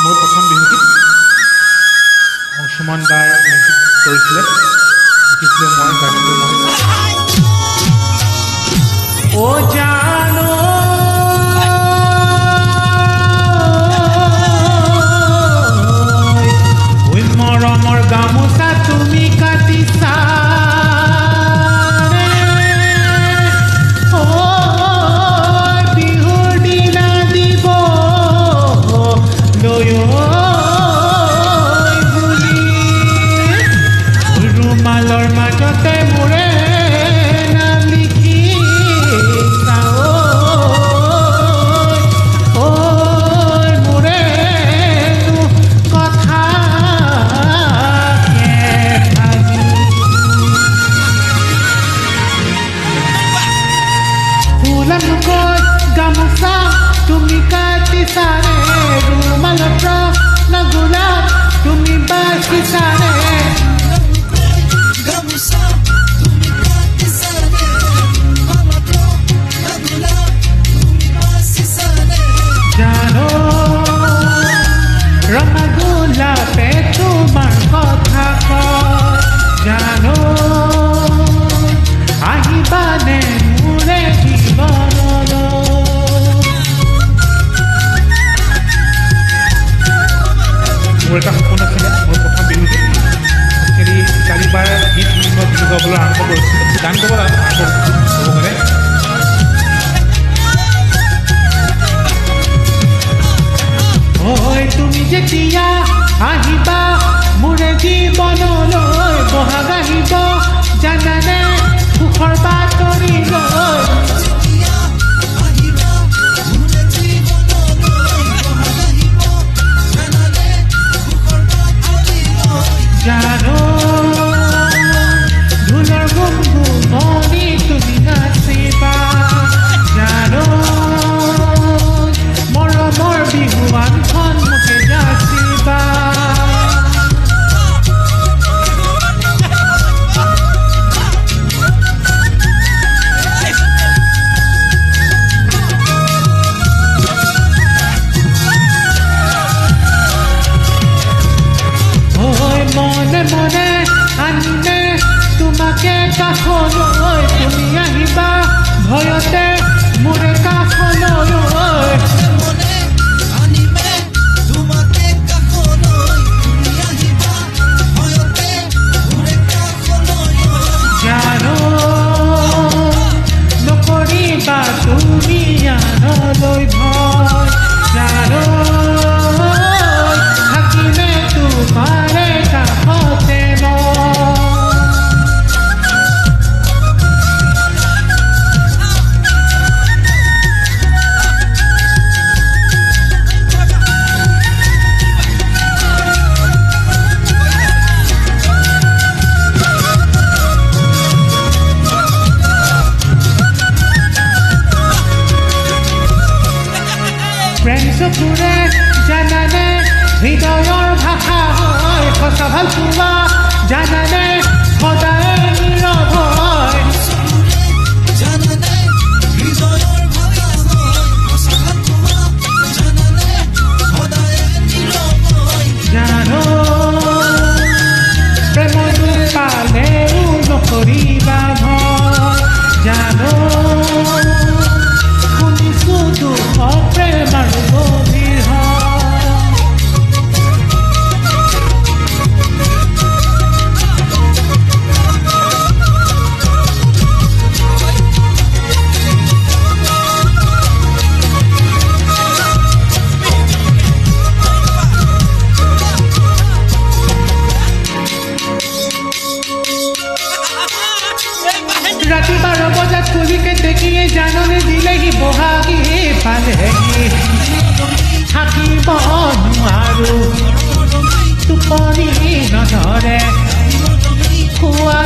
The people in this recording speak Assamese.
মোৰ প্ৰথম বিহুটিত অংশুমান দাই মিউজিক কৰিছিলে, লিখিছিলোঁ মই, গাইছিলোঁ মই। অ জানো ঐ মৰমৰ গামোচা তুমি কাটিছা ৰুমালৰ মাজতে মোৰে নাম লিখি মোৰে কথা ফুলামকৈ গামোচা তুমি কাটিছাৰে ৰুমালত নগুলাপ তুমি বাচিছাৰে জানো ৰঙা গোলাপে তোমাৰ কথা কয় জানো আহিবানে মোৰে জীৱনলৈ মোৰ এটা সপোন আছিলে মোৰ প্ৰথম বিহুতে হেৰি চাৰিবাৰ গীত বিহু গাবলৈ আৰম্ভ কৰিছিলোঁ গান গাব আৰম্ভ হ'ব পাৰে ঐ তুমি যেতিয়া আহিবা মোৰে জীৱনলৈ বহাগ আহিব জানানে সুখৰ বাতৰি লৈ জানো ঢোলৰ গুণগুণনি তুমি নাচিবা জানো মৰমৰ বিহুৱানখন মোকে যাচিবা মনে মনে আনিলে তোমাকে কাষলৈ তুমি আহিবা ভয়তে মোৰে কাষলৈ জানো নকৰিবা তুমি আনলৈ ভয় জানো থাকিলে তোমাৰে কাষতে প্ৰেম চকুৰে জানানে হৃদয়ৰ ভাষা হয় সঁচা ভাল পোৱা জানানে সদায় নীৰৱ হয় জানো প্ৰেমত পালেও নকৰিবা ভয় জানো শুনিছোঁ দুখ প্ৰেম আৰু গভীৰ ৰাতি 12 বজাত কলিকে দেখিয়ে জাননী দিলেহি বহাগী পালেহি থাকিব নোৱাৰো টোপনি নধৰে খোৱা